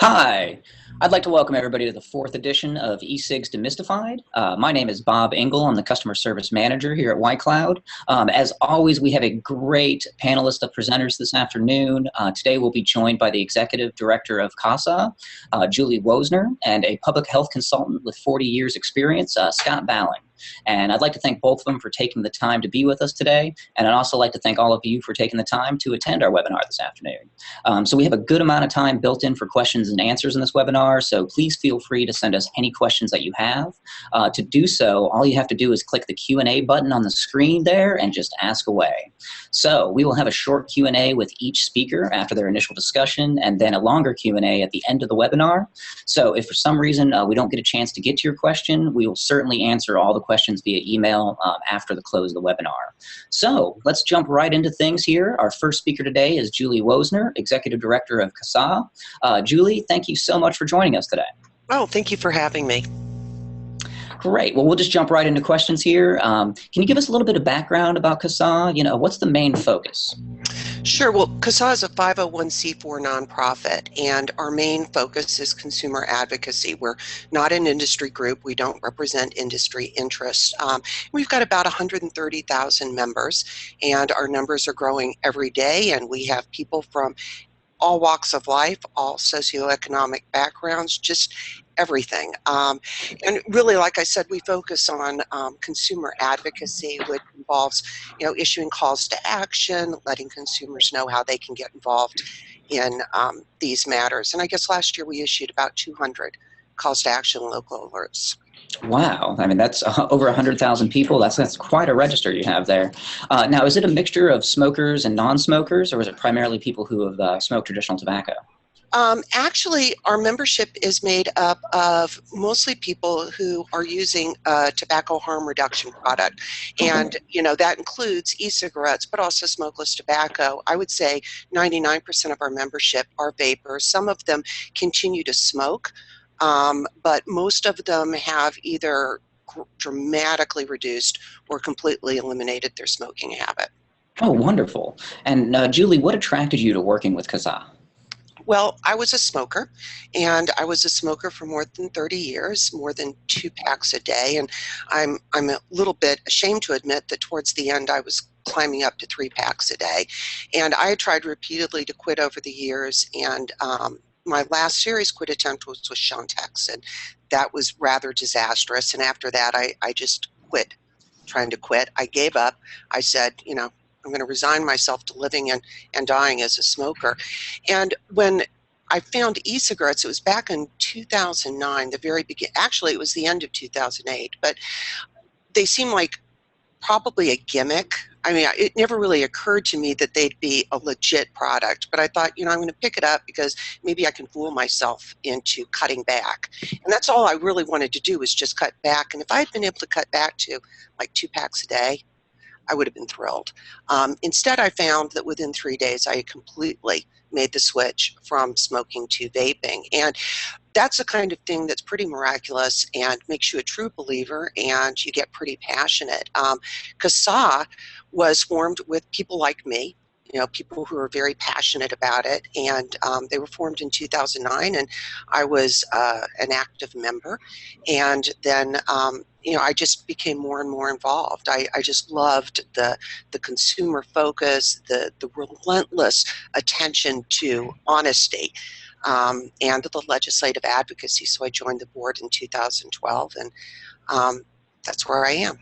Hi, I'd like to welcome everybody to the fourth edition of E-Cigs Demistified. My name is Bob Engel. I'm the Customer Service Manager here at YCloud. As always, we have a great panelist of presenters this afternoon. Today we'll be joined by the Executive Director of CASAA, Julie Woesnner, and a public health consultant with 40 years experience, Scott Ballin. And I'd like to thank both of them for taking the time to be with us today. And I'd also like to thank all of you for taking the time to attend our webinar this afternoon. So we have a good amount of time built in for questions and answers in this webinar. So please feel free to send us any questions that you have. To do so, all you have to do is click the Q&A button on the screen there and just ask away. So we will have a short Q&A with each speaker after their initial discussion, and then a longer Q&A at the end of the webinar. So if for some reason we don't get a chance to get to your question, we will certainly answer all the questions via email after the close of the webinar. So let's jump right into things here. Our first speaker today is Julie Woesner, Executive Director of CASAA. Julie, thank you so much for joining us today. Oh, thank you for having me. Great. Well, we'll just jump right into questions here. Can you give us a little bit of background about CASAA? What's the main focus? Sure. Well, CASAA is a 501c4 nonprofit, and our main focus is consumer advocacy. We're not an industry group. We don't represent industry interests. We've got about 130,000 members, and our numbers are growing every day, and we have people from all walks of life, all socioeconomic backgrounds, just everything. And really, like I said, we focus on consumer advocacy, which involves, issuing calls to action, letting consumers know how they can get involved in these matters. And I guess last year we issued about 200 calls to action local alerts. Wow, I mean, that's over 100,000 people. That's quite a register you have there. Now, is it a mixture of smokers and non-smokers, or is it primarily people who have smoked traditional tobacco? Actually, our membership is made up of mostly people who are using a tobacco harm reduction product. And, that includes e-cigarettes, but also smokeless tobacco. I would say 99% of our membership are vapers. Some of them continue to smoke, but most of them have either dramatically reduced or completely eliminated their smoking habit. Oh, wonderful. And Julie, what attracted you to working with CASAA? Well, I was a smoker, and I was a smoker for more than 30 years, more than 2 packs a day. And I'm a little bit ashamed to admit that towards the end I was climbing up to 3 packs a day. And I had tried repeatedly to quit over the years, and my last serious quit attempt was with Shontex, and that was rather disastrous. And after that, I just quit trying to quit. I gave up. I said, I'm going to resign myself to living and dying as a smoker. And when I found e-cigarettes, it was back in 2009, the very beginning. Actually, it was the end of 2008, but they seemed like probably a gimmick. I mean, it never really occurred to me that they'd be a legit product, but I thought, I'm going to pick it up because maybe I can fool myself into cutting back. And that's all I really wanted to do, was just cut back. And if I had been able to cut back to like 2 packs a day, I would have been thrilled. Instead, I found that within 3 days, I had completely made the switch from smoking to vaping. And that's the kind of thing that's pretty miraculous and makes you a true believer, and you get pretty passionate. CASAA was formed with people like me, people who are very passionate about it, and they were formed in 2009, and I was an active member. And then I just became more and more involved. I just loved the consumer focus, the relentless attention to honesty, and the legislative advocacy. So I joined the board in 2012, and that's where I am.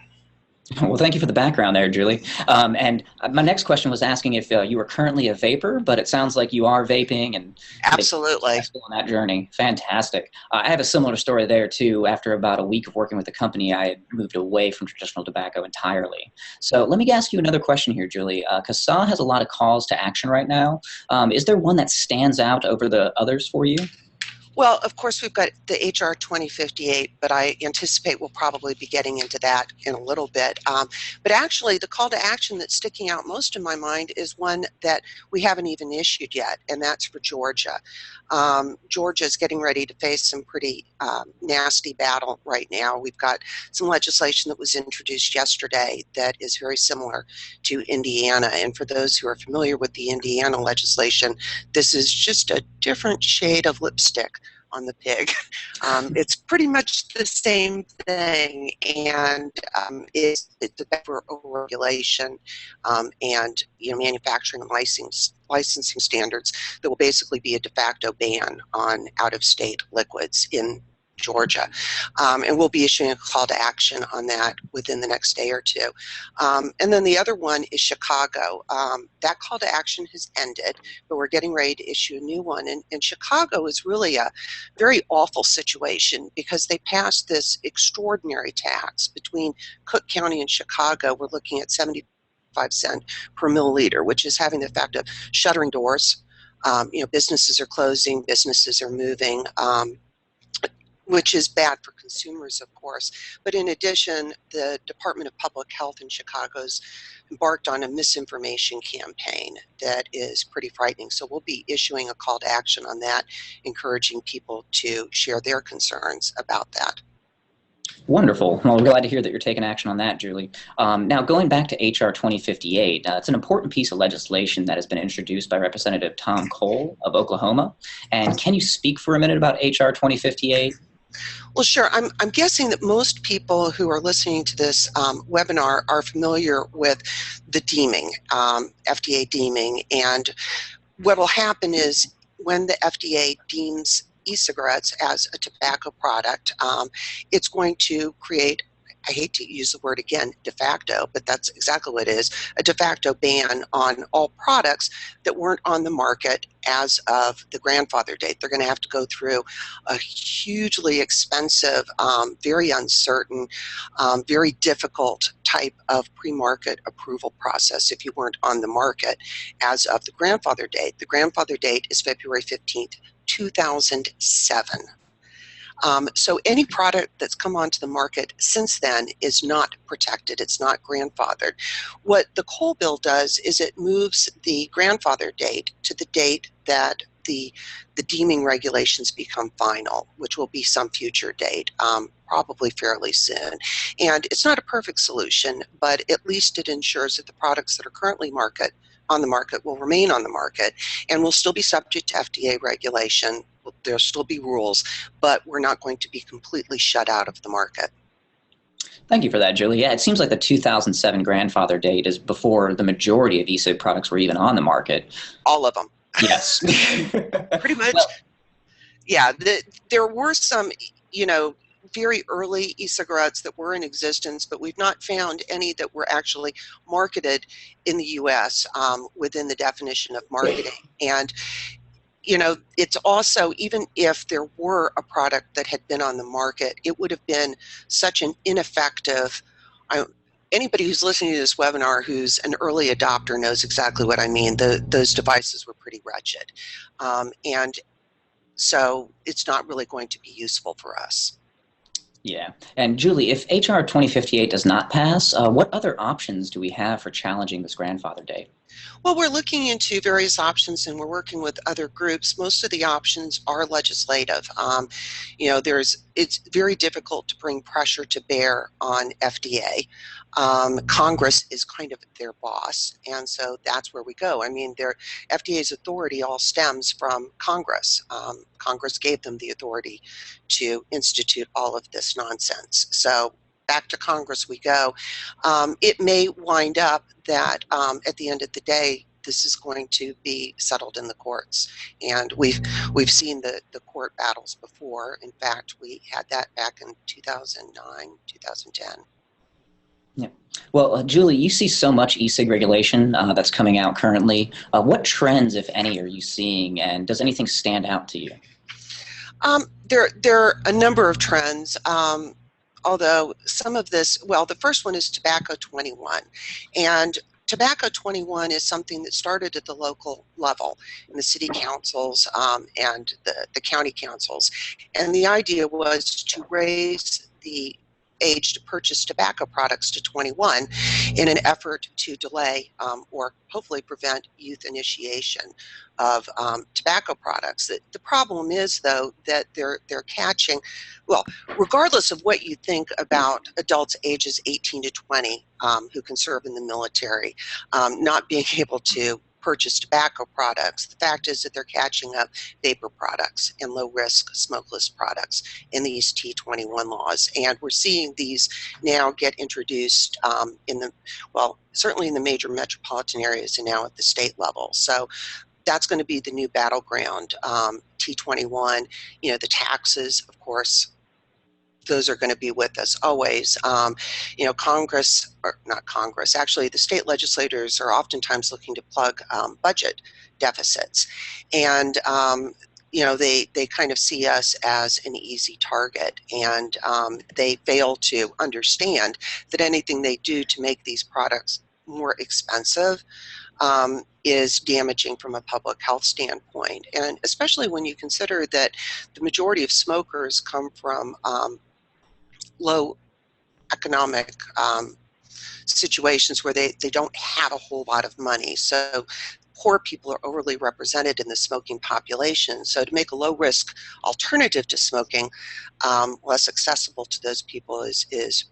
Well, thank you for the background there, Julie. And my next question was asking if you were currently a vapor, but it sounds like you are vaping and absolutely on that journey. Fantastic. I have a similar story there too. After about a week of working with the company, I had moved away from traditional tobacco entirely. So let me ask you another question here, Julie. CASAA has a lot of calls to action right now. Is there one that stands out over the others for you? Well, of course, we've got the HR 2058, but I anticipate we'll probably be getting into that in a little bit. But actually, the call to action that's sticking out most in my mind is one that we haven't even issued yet, and that's for Georgia. Georgia is getting ready to face some pretty nasty battle right now. We've got some legislation that was introduced yesterday that is very similar to Indiana. And for those who are familiar with the Indiana legislation, this is just a different shade of lipstick on the pig. It's pretty much the same thing, and it's for overregulation and manufacturing and licensing standards that will basically be a de facto ban on out-of-state liquids in Georgia. And we'll be issuing a call to action on that within the next day or two. And then the other one is Chicago. That call to action has ended, but we're getting ready to issue a new one. And Chicago is really a very awful situation because they passed this extraordinary tax between Cook County and Chicago. We're looking at 75 cents per milliliter, which is having the effect of shuttering doors. Businesses are closing, businesses are moving, which is bad for consumers, of course. But in addition, the Department of Public Health in Chicago's embarked on a misinformation campaign that is pretty frightening. So we'll be issuing a call to action on that, encouraging people to share their concerns about that. Wonderful. Well, we're glad to hear that you're taking action on that, Julie. Now, going back to H.R. 2058, it's an important piece of legislation that has been introduced by Representative Tom Cole of Oklahoma. And can you speak for a minute about H.R. 2058? Well, sure. I'm guessing that most people who are listening to this webinar are familiar with the deeming, FDA deeming. And what will happen is when the FDA deems e-cigarettes as a tobacco product, it's going to create, I hate to use the word again, de facto, but that's exactly what it is, a de facto ban on all products that weren't on the market as of the grandfather date. They're going to have to go through a hugely expensive, very uncertain, very difficult type of pre-market approval process if you weren't on the market as of the grandfather date. The grandfather date is February 15th, 2007. So any product that's come onto the market since then is not protected. It's not grandfathered. What the Cole bill does is it moves the grandfather date to the date that the deeming regulations become final, which will be some future date, probably fairly soon. And it's not a perfect solution, but at least it ensures that the products that are currently on the market will remain on the market and will still be subject to FDA regulation. There'll still be rules, but we're not going to be completely shut out of the market. Thank you for that, Julie. Yeah, it seems like the 2007 grandfather date is before the majority of e-cig products were even on the market. All of them. Yes. Pretty much. Well, yeah, there were some, very early e-cigarettes that were in existence, but we've not found any that were actually marketed in the U.S. Within the definition of marketing. And it's also, even if there were a product that had been on the market, it would have been such an ineffective, anybody who's listening to this webinar who's an early adopter knows exactly what I mean. Those devices were pretty wretched. And so it's not really going to be useful for us. Yeah. And Julie, if H.R. 2058 does not pass, what other options do we have for challenging this grandfather date? Well, we're looking into various options and we're working with other groups. Most of the options are legislative. It's very difficult to bring pressure to bear on FDA. Congress is kind of their boss, and so that's where we go. I mean, FDA's authority all stems from Congress. Congress gave them the authority to institute all of this nonsense. So back to Congress we go. It may wind up that at the end of the day, this is going to be settled in the courts. And we've seen the court battles before. In fact, we had that back in 2009, 2010. Yeah. Well, Julie, you see so much e-cig regulation that's coming out currently. What trends, if any, are you seeing, and does anything stand out to you? There are a number of trends. Although some of this, well, the first one is Tobacco 21. And Tobacco 21 is something that started at the local level in the city councils and the county councils. And the idea was to raise the age to purchase tobacco products to 21 in an effort to delay or hopefully prevent youth initiation of tobacco products. The problem is, though, that they're catching, well, regardless of what you think about adults ages 18 to 20 who can serve in the military, not being able to purchase tobacco products, the fact is that they're catching up vapor products and low-risk smokeless products in these T21 laws. And we're seeing these now get introduced in the, well, certainly in the major metropolitan areas and now at the state level. So that's going to be the new battleground. T21, you know, the taxes, of course, those are going to be with us always. You know, Congress, or not Congress, actually the state legislators are oftentimes looking to plug budget deficits. And, you know, they kind of see us as an easy target, and they fail to understand that anything they do to make these products more expensive is damaging from a public health standpoint. And especially when you consider that the majority of smokers come from low economic situations where they don't have a whole lot of money. So poor people are overly represented in the smoking population. So to make a low-risk alternative to smoking less accessible to those people is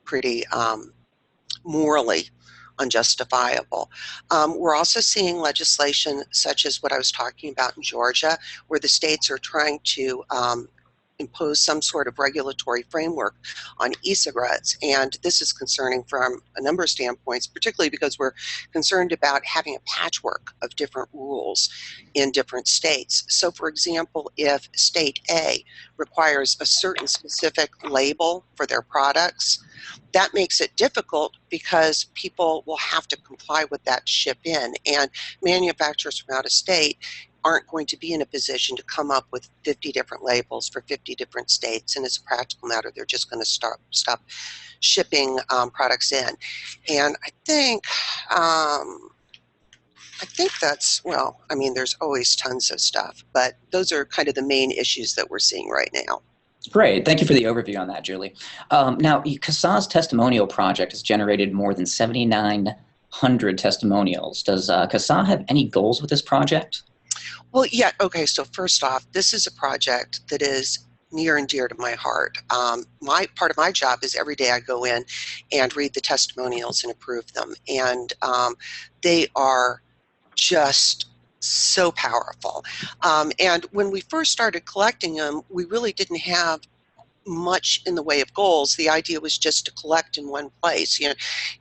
pretty morally unjustifiable. We're also seeing legislation such as what I was talking about in Georgia, where the states are trying to impose some sort of regulatory framework on e-cigarettes. And this is concerning from a number of standpoints, particularly because we're concerned about having a patchwork of different rules in different states. So for example, if state A requires a certain specific label for their products, that makes it difficult because people will have to comply with that to ship in. And manufacturers from out of state aren't going to be in a position to come up with 50 different labels for 50 different states, and as a practical matter, they're just going to stop shipping products in. And I think that's, well, I mean, there's always tons of stuff, but those are kind of the main issues that we're seeing right now. Great. Thank you for the overview on that, Julie. Now, CASAA's testimonial project has generated more than 7,900 testimonials. Does CASAA have any goals with this project? Well, yeah, okay, so first off, this is a project that is near and dear to my heart. Part of my job is every day I go in and read the testimonials and approve them, and they are just so powerful. And when we first started collecting them, we really didn't have much in the way of goals. The idea was just to collect in one place. You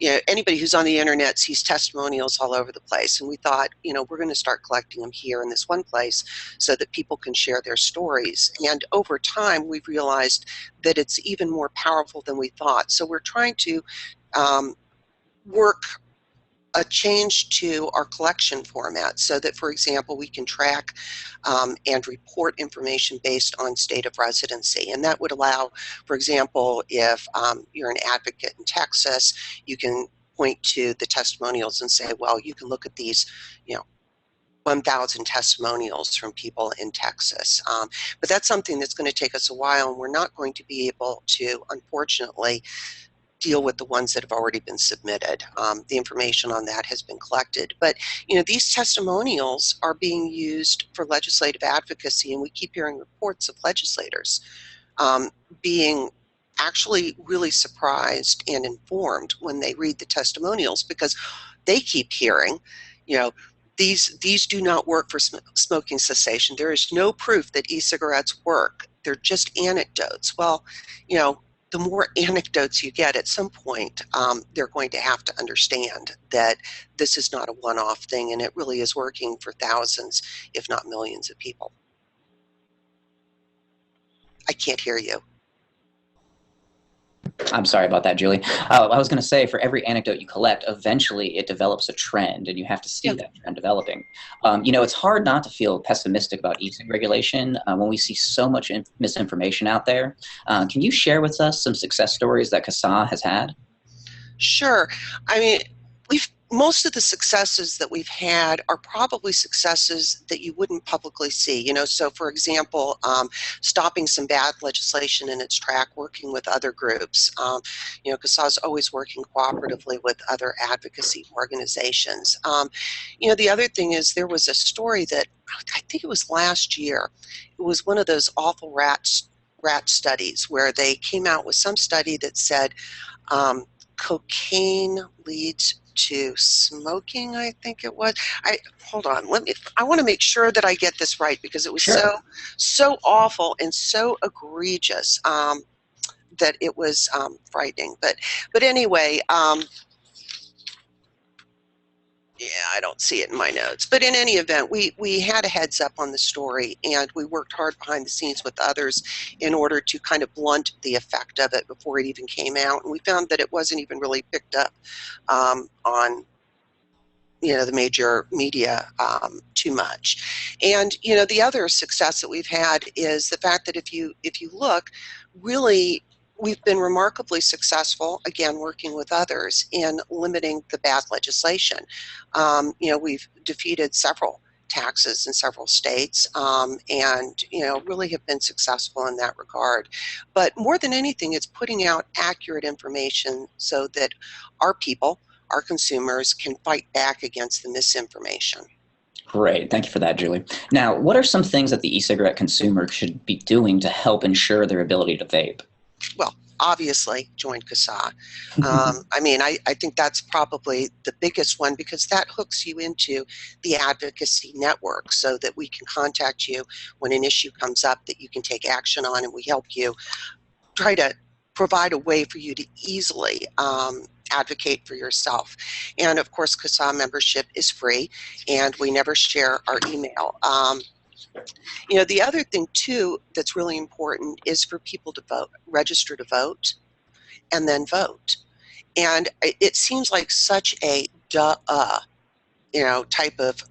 know, anybody who's on the internet sees testimonials all over the place, and we thought, you know, we're going to start collecting them here in this one place so that people can share their stories. And over time, we've realized that it's even more powerful than we thought. So we're trying to work a change to our collection format so that, for example, we can track and report information based on state of residency. And that would allow, for example, if you're an advocate in Texas, you can point to the testimonials and say, well, you can look at these, you know, 1,000 testimonials from people in Texas. But that's something that's going to take us a while, and we're not going to be able to, unfortunately, deal with the ones that have already been submitted. The information on that has been collected. But, you know, these testimonials are being used for legislative advocacy, and we keep hearing reports of legislators being actually really surprised and informed when they read the testimonials, because they keep hearing, you know, these do not work for smoking cessation. There is no proof that e-cigarettes work. They're just anecdotes. Well, you know, the more anecdotes you get, at some point, they're going to have to understand that this is not a one-off thing, and it really is working for thousands, if not millions of people. I can't hear you. I'm sorry about that, Julie. I was going to say, for every anecdote you collect, eventually it develops a trend, and you have to see that trend developing. You know, it's hard not to feel pessimistic about e-cig regulation when we see so much misinformation out there. Can you share with us some success stories that CASAA has had? Sure. I mean, most of the successes that we've had are probably successes that you wouldn't publicly see. So for example, stopping some bad legislation in its track, working with other groups. CASAA is always working cooperatively with other advocacy organizations. The other thing is there was a story that I think it was last year. It was one of those awful rat studies where they came out with some study that said cocaine leads to smoking, I think it was. Hold on, I want to make sure that I get this right, because it was Sure. so awful and so egregious that it was frightening. But anyway, yeah, I don't see it in my notes. But in any event, we had a heads up on the story, and we worked hard behind the scenes with others in order to kind of blunt the effect of it before it even came out. And we found that it wasn't even really picked up on the major media too much. And the other success that we've had is the fact that if you look, really, we've been remarkably successful, again, working with others in limiting the bad legislation. We've defeated several taxes in several states, and really have been successful in that regard. But more than anything, it's putting out accurate information so that our people, our consumers, can fight back against the misinformation. Great. Thank you for that, Julie. Now, what are some things that the e-cigarette consumer should be doing to help ensure their ability to vape? Well, obviously, join CASAA. I think that's probably the biggest one, because that hooks you into the advocacy network so that we can contact you when an issue comes up that you can take action on, and we help you try to provide a way for you to easily advocate for yourself. And of course, CASAA membership is free, and we never share our email. The other thing too that's really important is for people to vote, register to vote, and then vote. And it seems like such a type of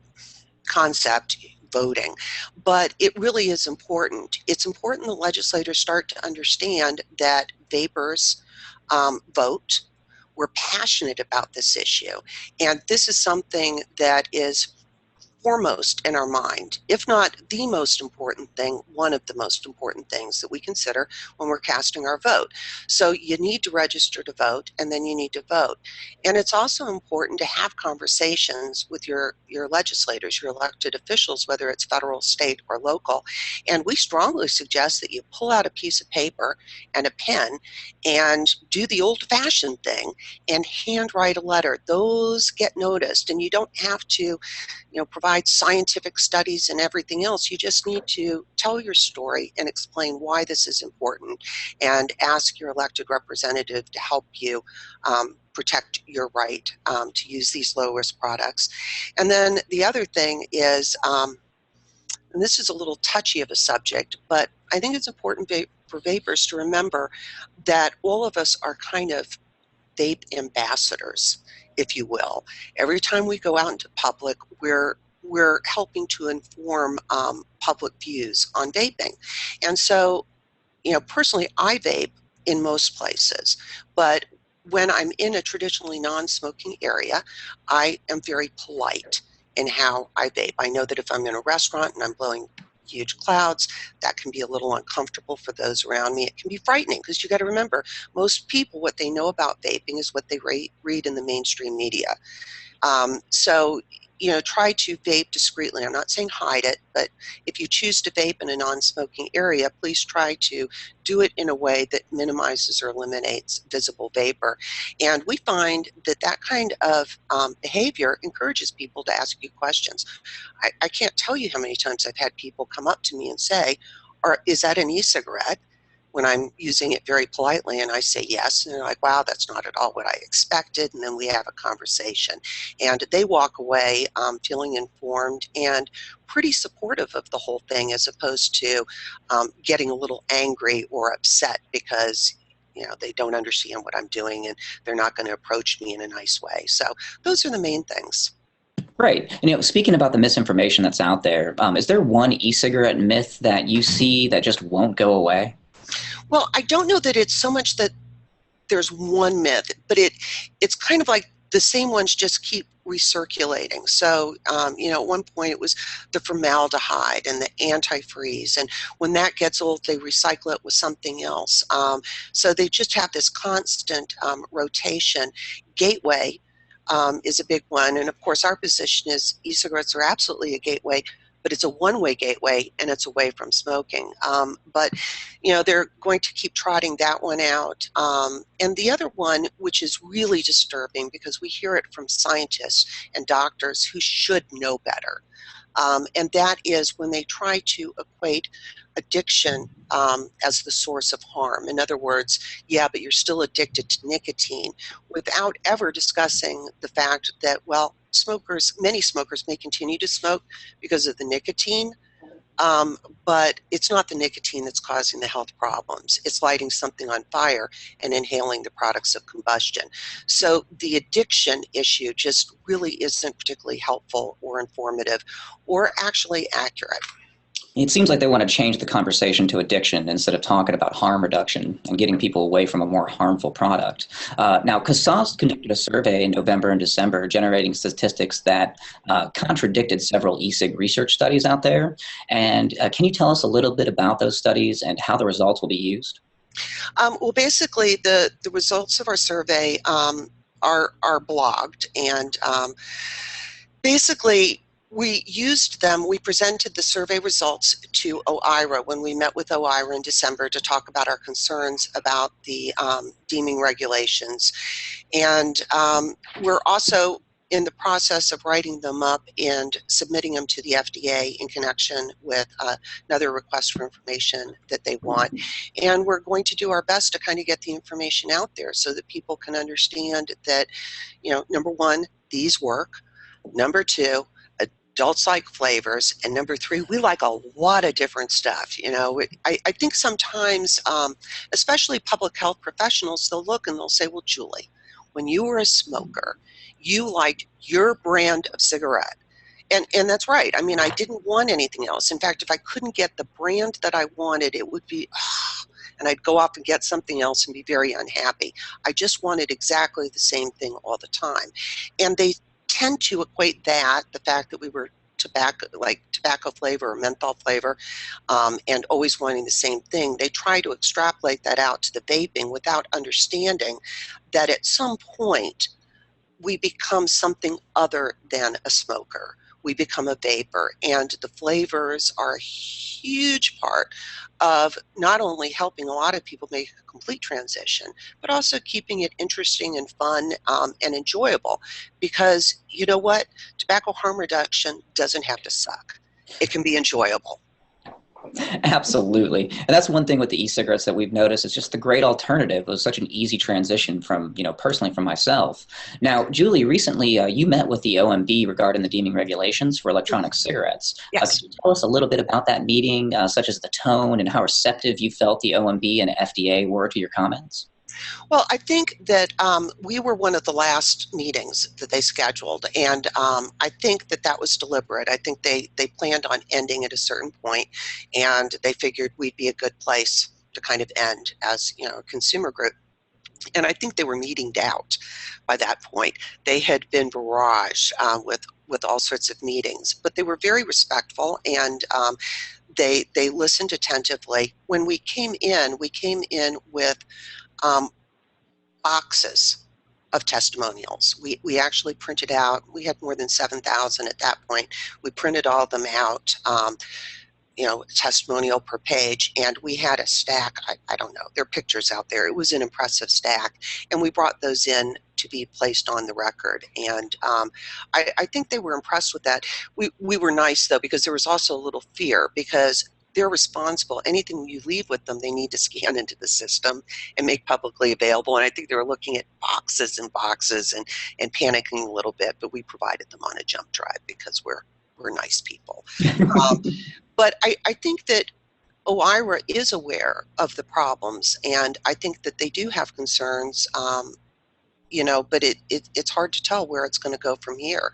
concept, voting, but it really is important. It's important that legislators start to understand that vapors vote. We're passionate about this issue, and this is something that is foremost in our mind, if not the most important thing, one of the most important things that we consider when we're casting our vote. So you need to register to vote, and then you need to vote. And it's also important to have conversations with your legislators, your elected officials, whether it's federal, state, or local. And we strongly suggest that you pull out a piece of paper and a pen and do the old-fashioned thing and handwrite a letter. Those get noticed, and you don't have to provide scientific studies and everything else. You just need to tell your story and explain why this is important, and ask your elected representative to help you protect your right to use these low-risk products. And then the other thing is, and this is a little touchy of a subject, but I think it's important for vapors to remember that all of us are kind of vape ambassadors, if you will. Every time we go out into public, we're helping to inform public views on vaping. And so, personally, I vape in most places, but when I'm in a traditionally non-smoking area, I am very polite in how I vape. I know that if I'm in a restaurant and I'm blowing huge clouds, that can be a little uncomfortable for those around me. It can be frightening, because you got to remember, most people, what they know about vaping is what they read in the mainstream media. So try to vape discreetly. I'm not saying hide it, but if you choose to vape in a non-smoking area, please try to do it in a way that minimizes or eliminates visible vapor. And we find that kind of behavior encourages people to ask you questions. I can't tell you how many times I've had people come up to me and say, is that an e-cigarette? When I'm using it very politely, and I say yes, and they're like, wow, that's not at all what I expected. And then we have a conversation, and they walk away feeling informed and pretty supportive of the whole thing, as opposed to getting a little angry or upset because they don't understand what I'm doing, and they're not going to approach me in a nice way. So those are the main things. Right. And, speaking about the misinformation that's out there, is there one e-cigarette myth that you see that just won't go away? Well, I don't know that it's so much that there's one myth, but it's kind of like the same ones just keep recirculating. So, at one point it was the formaldehyde and the antifreeze, and when that gets old, they recycle it with something else. So they just have this constant rotation. Gateway is a big one, and of course our position is e-cigarettes are absolutely a gateway, but it's a one-way gateway, and it's away from smoking. But they're going to keep trotting that one out. And the other one, which is really disturbing because we hear it from scientists and doctors who should know better, and that is when they try to equate addiction as the source of harm. In other words, yeah, but you're still addicted to nicotine, without ever discussing the fact that, well, many smokers may continue to smoke because of the nicotine, but it's not the nicotine that's causing the health problems. It's lighting something on fire and inhaling the products of combustion. So the addiction issue just really isn't particularly helpful or informative or actually accurate. It seems like they want to change the conversation to addiction instead of talking about harm reduction and getting people away from a more harmful product. Now, CASAA conducted a survey in November and December generating statistics that contradicted several e-cig research studies out there. And can you tell us a little bit about those studies and how the results will be used? Well, basically, the results of our survey are blogged, and basically, we used them. We presented the survey results to OIRA when we met with OIRA in December to talk about our concerns about the deeming regulations. And we're also in the process of writing them up and submitting them to the FDA in connection with another request for information that they want. And we're going to do our best to kind of get the information out there so that people can understand that, number one, these work. Number two, adults like flavors, and number three, we like a lot of different stuff. I think sometimes, especially public health professionals, they'll look and they'll say, well, Julie, when you were a smoker, you liked your brand of cigarette. And that's right. I mean, I didn't want anything else. In fact, if I couldn't get the brand that I wanted, it would be, and I'd go off and get something else and be very unhappy. I just wanted exactly the same thing all the time. And they tend to equate that, the fact that we were tobacco flavor or menthol flavor, and always wanting the same thing. They try to extrapolate that out to the vaping without understanding that at some point we become something other than a smoker. We become a vapor, and the flavors are a huge part of not only helping a lot of people make a complete transition, but also keeping it interesting and fun and enjoyable. Because you know what? Tobacco harm reduction doesn't have to suck. It can be enjoyable. Absolutely. And that's one thing with the e-cigarettes that we've noticed. It's just the great alternative. It was such an easy transition from, personally from myself. Now, Julie, recently you met with the OMB regarding the deeming regulations for electronic cigarettes. Yes. Can you tell us a little bit about that meeting, such as the tone and how receptive you felt the OMB and FDA were to your comments? Well, I think that we were one of the last meetings that they scheduled, and I think that was deliberate. I think they planned on ending at a certain point, and they figured we'd be a good place to kind of end as a consumer group. And I think they were meeting doubt by that point. They had been barraged with all sorts of meetings, but they were very respectful, and they listened attentively. When we came in with boxes of testimonials. We actually printed out, we had more than 7,000 at that point. We printed all of them out, testimonial per page, and we had a stack, I don't know, there are pictures out there. It was an impressive stack, and we brought those in to be placed on the record. And I think they were impressed with that. We were nice, though, because there was also a little fear, because they're responsible. Anything you leave with them, they need to scan into the system and make publicly available. And I think they were looking at boxes and boxes and panicking a little bit, but we provided them on a jump drive because we're nice people. But I think that OIRA is aware of the problems, and I think that they do have concerns, but it's hard to tell where it's going to go from here.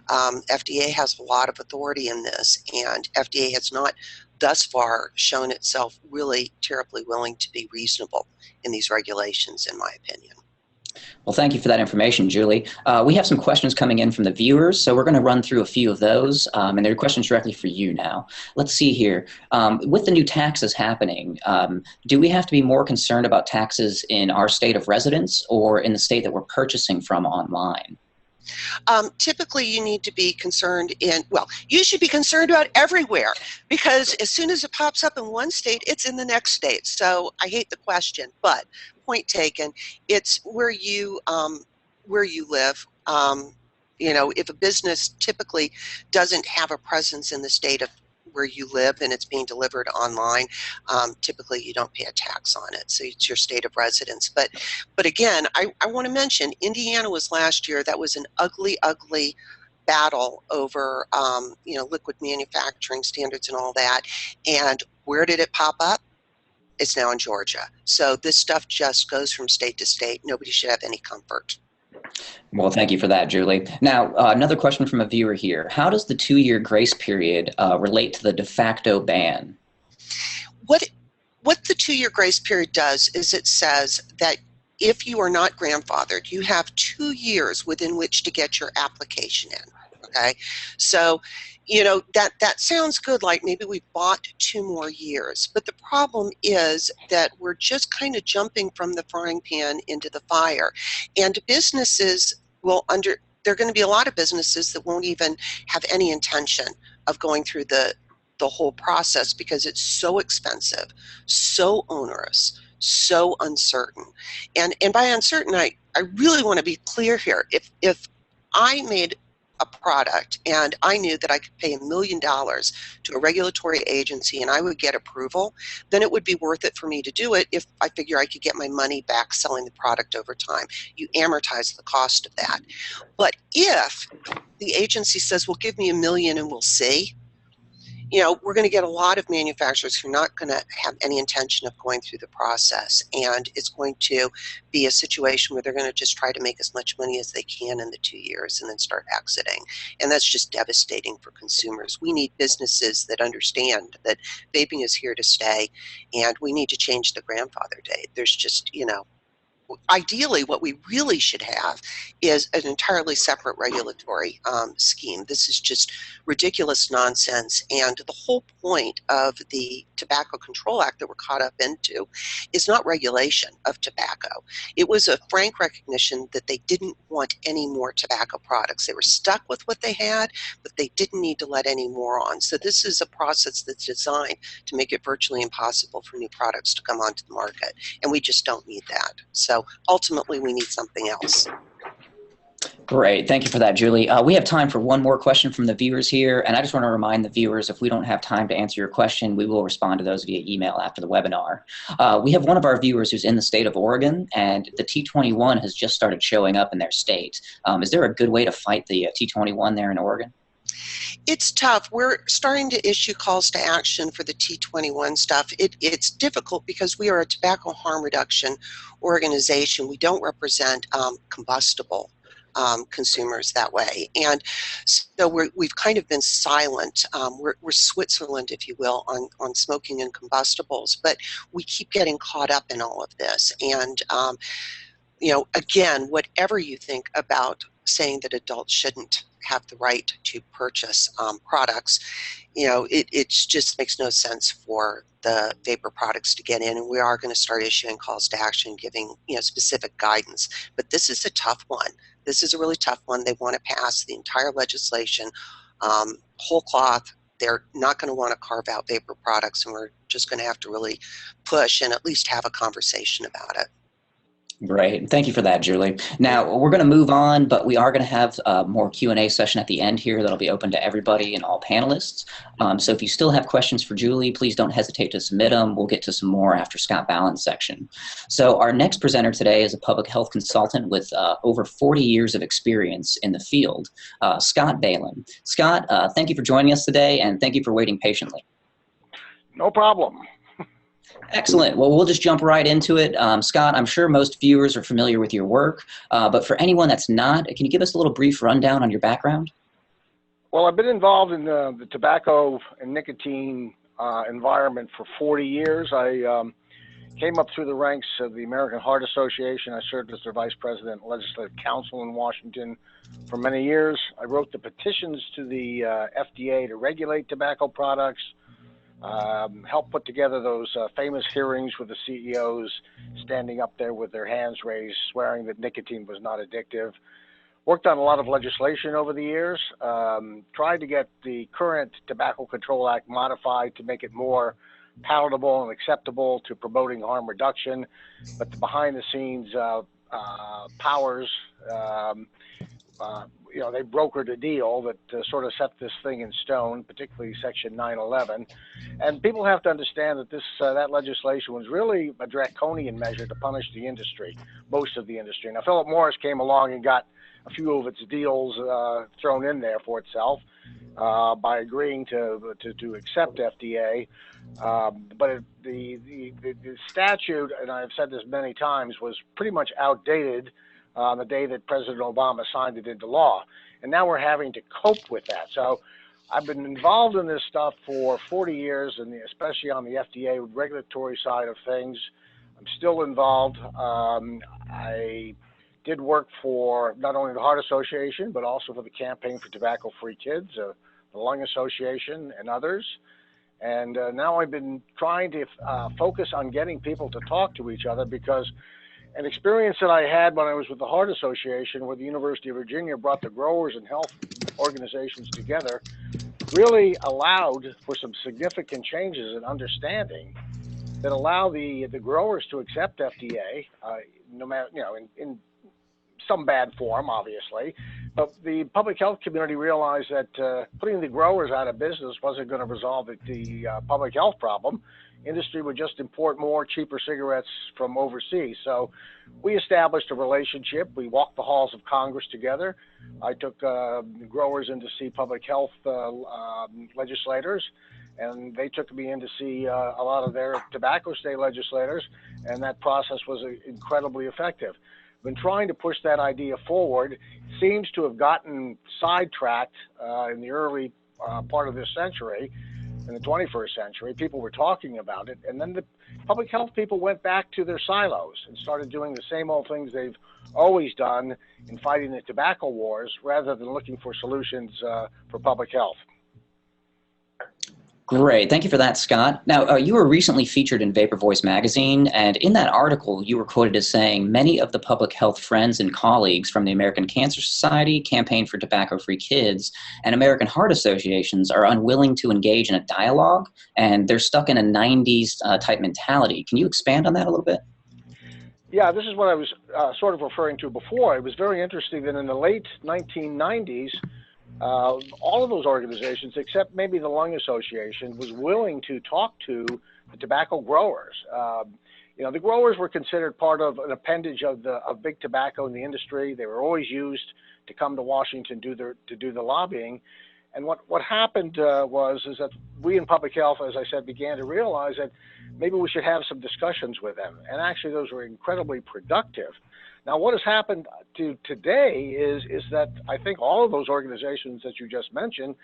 FDA has a lot of authority in this, and FDA has not thus far shown itself really terribly willing to be reasonable in these regulations, in my opinion. Well, thank you for that information, Julie. We have some questions coming in from the viewers, so we're going to run through a few of those, and they're questions directly for you now. Let's see here. With the new taxes happening, do we have to be more concerned about taxes in our state of residence or in the state that we're purchasing from online? Typically, you need to be concerned well, you should be concerned about everywhere, because as soon as it pops up in one state, it's in the next state. So I hate the question, but point taken. It's where you live. If a business typically doesn't have a presence in the state of where you live and it's being delivered online, typically you don't pay a tax on it. So it's your state of residence. But again, I want to mention Indiana was last year. That was an ugly, ugly battle over liquid manufacturing standards and all that. And where did it pop up? It's now in Georgia. So this stuff just goes from state to state. Nobody should have any comfort. Well, thank you for that, Julie. Now, another question from a viewer here. How does the 2-year grace period relate to the de facto ban? What the 2-year grace period does is it says that if you are not grandfathered, you have 2 years within which to get your application in. Okay, so that sounds good, like maybe we bought 2 more years, but the problem is that we're just kind of jumping from the frying pan into the fire, and businesses there are going to be a lot of businesses that won't even have any intention of going through the whole process because it's so expensive, so onerous, so uncertain. And by uncertain, I really want to be clear here. If I made a product and I knew that I could pay $1 million to a regulatory agency and I would get approval, then it would be worth it for me to do it if I figure I could get my money back selling the product over time. You amortize the cost of that. But if the agency says, well, give me $1 million and we'll see, we're going to get a lot of manufacturers who are not going to have any intention of going through the process. And it's going to be a situation where they're going to just try to make as much money as they can in the 2 years and then start exiting. And that's just devastating for consumers. We need businesses that understand that vaping is here to stay, and we need to change the grandfather date. There's just, ideally, what we really should have is an entirely separate regulatory scheme. This is just ridiculous nonsense. And the whole point of the Tobacco Control Act that we're caught up into is not regulation of tobacco. It was a frank recognition that they didn't want any more tobacco products. They were stuck with what they had, but they didn't need to let any more on. So this is a process that's designed to make it virtually impossible for new products to come onto the market. And we just don't need that. So ultimately, we need something else. Great. Thank you for that, Julie. We have time for one more question from the viewers here. And I just want to remind the viewers, if we don't have time to answer your question, we will respond to those via email after the webinar. We have one of our viewers who's in the state of Oregon, and the T21 has just started showing up in their state. Is there a good way to fight the T21 there in Oregon? It's tough. We're starting to issue calls to action for the T21 stuff. It's difficult because we are a tobacco harm reduction organization. We don't represent combustible consumers that way. And so we've kind of been silent. We're Switzerland, if you will, on smoking and combustibles, but we keep getting caught up in all of this. And, again, whatever you think about saying that adults shouldn't have the right to purchase products, it just makes no sense for the vapor products to get in, and we are going to start issuing calls to action, giving specific guidance. But this is a tough one. This is a really tough one. They want to pass the entire legislation whole cloth. They're not going to want to carve out vapor products, and we're just going to have to really push and at least have a conversation about it. Great. Thank you for that, Julie. Now, we're going to move on, but we are going to have more Q&A session at the end here that'll be open to everybody and all panelists. So if you still have questions for Julie, please don't hesitate to submit them. We'll get to some more after Scott Ballin's section. So our next presenter today is a public health consultant with over 40 years of experience in the field, Scott Ballin. Scott, thank you for joining us today, and thank you for waiting patiently. No problem. Excellent. Well, we'll just jump right into it. Scott, I'm sure most viewers are familiar with your work, but for anyone that's not, can you give us a little brief rundown on your background? Well, I've been involved in the tobacco and nicotine environment for 40 years. I came up through the ranks of the American Heart Association. I served as their vice president and legislative counsel in Washington for many years. I wrote the petitions to the FDA to regulate tobacco products, helped put together those famous hearings with the CEOs standing up there with their hands raised, swearing that nicotine was not addictive. Worked on a lot of legislation over the years, tried to get the current Tobacco Control Act modified to make it more palatable and acceptable to promoting harm reduction, but the behind the scenes powers, they brokered a deal that sort of set this thing in stone, particularly Section 911. And people have to understand that that legislation was really a draconian measure to punish the industry, most of the industry. Now, Philip Morris came along and got a few of its deals thrown in there for itself by agreeing to accept FDA. But the statute, and I've said this many times, was pretty much outdated on the day that President Obama signed it into law. And now we're having to cope with that. So I've been involved in this stuff for 40 years, and especially on the FDA regulatory side of things. I'm still involved. I did work for not only the Heart Association, but also for the Campaign for Tobacco-Free Kids, the Lung Association, and others. And now I've been trying to focus on getting people to talk to each other, because an experience that I had when I was with the Heart Association, where the University of Virginia brought the growers and health organizations together, really allowed for some significant changes in understanding that allow the growers to accept FDA, no matter, in some bad form, obviously. But the public health community realized that putting the growers out of business wasn't going to resolve the public health problem. Industry would just import more cheaper cigarettes from overseas. So we established a relationship. We walked the halls of Congress together. I took the growers in to see public health legislators, and they took me in to see a lot of their tobacco state legislators, and that process was incredibly effective. Been trying to push that idea forward. Seems to have gotten sidetracked in the early part of this century. In the 21st century, people were talking about it, and then the public health people went back to their silos and started doing the same old things they've always done in fighting the tobacco wars, rather than looking for solutions for public health. Great. Thank you for that, Scott. Now, you were recently featured in Vapor Voice magazine, and in that article, you were quoted as saying, many of the public health friends and colleagues from the American Cancer Society, Campaign for Tobacco-Free Kids, and American Heart Associations are unwilling to engage in a dialogue, and they're stuck in a 90s type mentality. Can you expand on that a little bit? Yeah, this is what I was sort of referring to before. It was very interesting that in the late 1990s, all of those organizations, except maybe the Lung Association, was willing to talk to the tobacco growers. The growers were considered part of an appendage of big tobacco in the industry. They were always used to come to Washington to do the lobbying. And what happened is that we in public health, as I said, began to realize that maybe we should have some discussions with them. And actually, those were incredibly productive. Now, what has happened to today is that I think all of those organizations that you just mentioned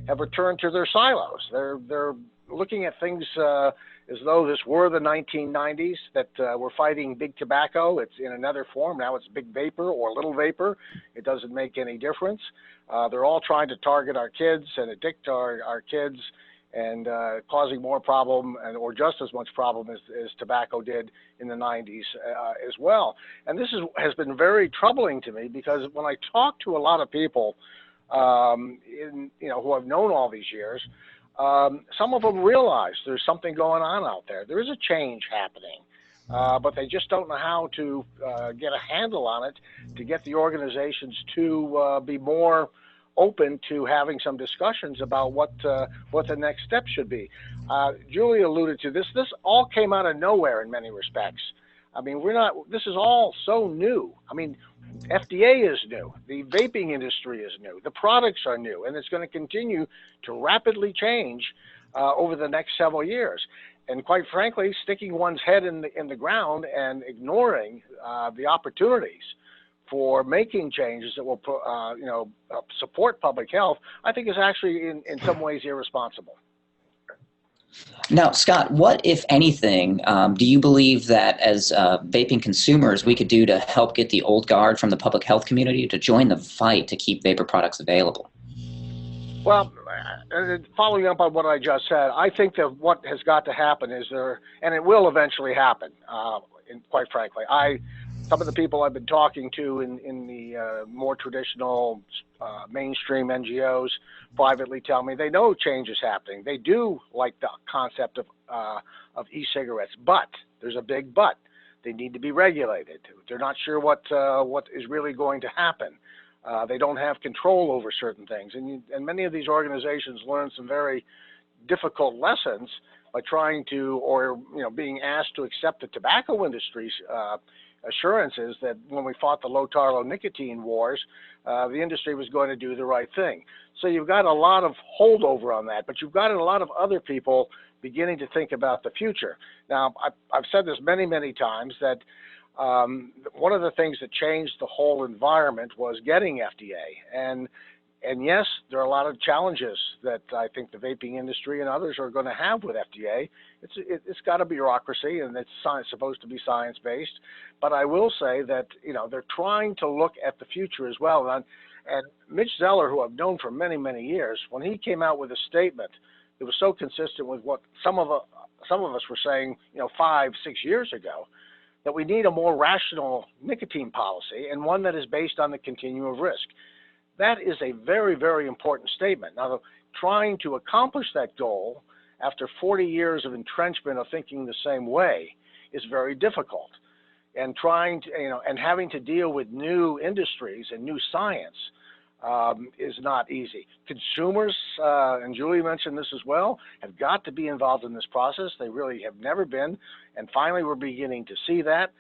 have returned to their silos. They're looking at things as though this were the 1990s, that we're fighting big tobacco. It's in another form. Now it's big vapor or little vapor. It doesn't make any difference. They're all trying to target our kids and addict our kids, and causing more problem or just as much problem as tobacco did in the 90s as well. And this has been very troubling to me, because when I talk to a lot of people who I've known all these years, some of them realize there's something going on out there. There is a change happening, but they just don't know how to get a handle on it, to get the organizations to be more open to having some discussions about what the next step should be. Julie alluded to this. This all came out of nowhere in many respects. I mean, this is all so new. I mean, FDA is new. The vaping industry is new. The products are new, and it's going to continue to rapidly change over the next several years. And quite frankly, sticking one's head in the ground and ignoring the opportunities for making changes that will support public health, I think is actually in some ways irresponsible. Now, Scott, what, if anything, do you believe that as vaping consumers we could do to help get the old guard from the public health community to join the fight to keep vapor products available? Well, following up on what I just said, I think that what has got to happen is and it will eventually happen, quite frankly. Some of the people I've been talking to in the more traditional mainstream NGOs privately tell me they know change is happening. They do like the concept of e-cigarettes, but there's a big but. They need to be regulated. They're not sure what is really going to happen. They don't have control over certain things, and many of these organizations learn some very difficult lessons by trying to, or being asked to accept the tobacco industry's assurances that when we fought the low tar, low nicotine wars, the industry was going to do the right thing. So you've got a lot of holdover on that, but you've got a lot of other people beginning to think about the future. Now, I've said this many, many times that one of the things that changed the whole environment was getting FDA. And yes, there are a lot of challenges that I think the vaping industry and others are going to have with FDA. It's got a bureaucracy, and it's supposed to be science-based. But I will say that they're trying to look at the future as well. And Mitch Zeller, who I've known for many, many years, when he came out with a statement that was so consistent with what some of us were saying 5, 6 years ago, that we need a more rational nicotine policy and one that is based on the continuum of risk. That is a very, very important statement. Now, trying to accomplish that goal after 40 years of entrenchment of thinking the same way is very difficult. And trying to, and having to deal with new industries and new science is not easy. Consumers, and Julie mentioned this as well, have got to be involved in this process. They really have never been, and finally we're beginning to see that.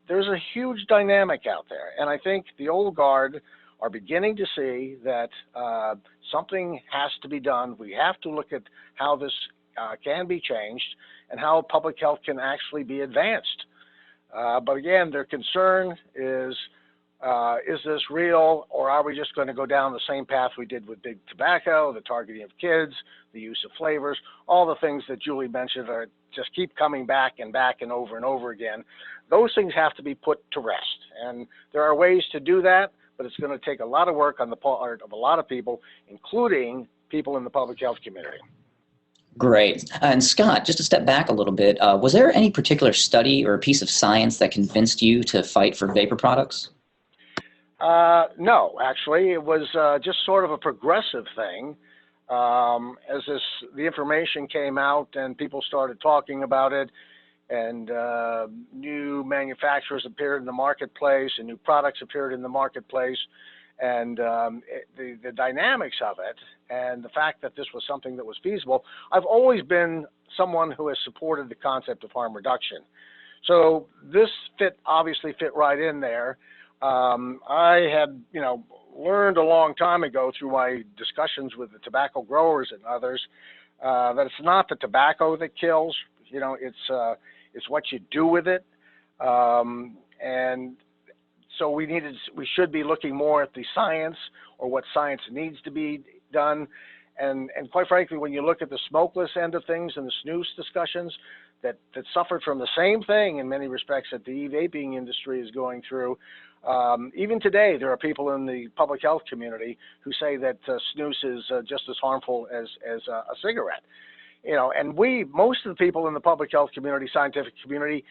There's a huge dynamic out there, and I think the old guard are beginning to see that something has to be done. We have to look at how this can be changed and how public health can actually be advanced. But again, their concern is this real, or are we just going to go down the same path we did with big tobacco, the targeting of kids, the use of flavors, all the things that Julie mentioned are just keep coming back and over and over again. Those things have to be put to rest. And there are ways to do that, but it's going to take a lot of work on the part of a lot of people, including people in the public health community. Great. And Scott, just to step back a little bit, was there any particular study or piece of science that convinced you to fight for vapor products? No, actually, it was just sort of a progressive thing. As the information came out and people started talking about it, and new manufacturers appeared in the marketplace and new products appeared in the marketplace, and the dynamics of it and the fact that this was something that was feasible. I've always been someone who has supported the concept of harm reduction. So this obviously fit right in there. I had, learned a long time ago through my discussions with the tobacco growers and others that it's not the tobacco that kills. It's what you do with it. And so we should be looking more at the science, or what science needs to be done. And quite frankly, when you look at the smokeless end of things and the snus discussions that suffered from the same thing in many respects that the e-vaping industry is going through, even today there are people in the public health community who say that snus is just as harmful as a cigarette. And most of the people in the public health community, scientific community,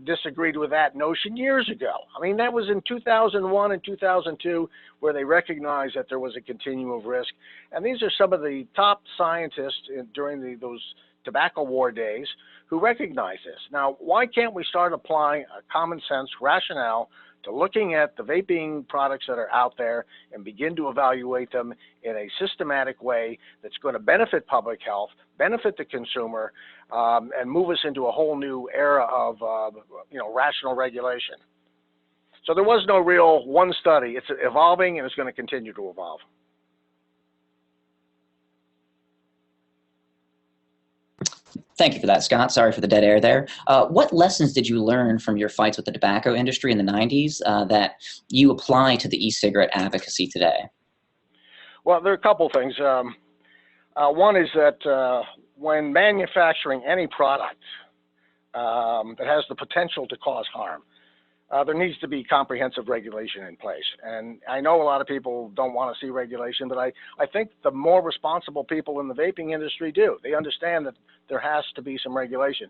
disagreed with that notion years ago. I mean, that was in 2001 and 2002, where they recognized that there was a continuum of risk. And these are some of the top scientists during those tobacco war days who recognize this. Now, why can't we start applying a common sense rationale to looking at the vaping products that are out there and begin to evaluate them in a systematic way that's going to benefit public health, benefit the consumer, and move us into a whole new era of rational regulation. So there was no real one study. It's evolving, and it's going to continue to evolve. Thank you for that, Scott. Sorry for the dead air there. What lessons did you learn from your fights with the tobacco industry in the 90s that you apply to the e-cigarette advocacy today? Well, there are a couple things. One is that when manufacturing any product that has the potential to cause harm, there needs to be comprehensive regulation in place. And I know a lot of people don't want to see regulation, but I think the more responsible people in the vaping industry do. They understand that there has to be some regulation.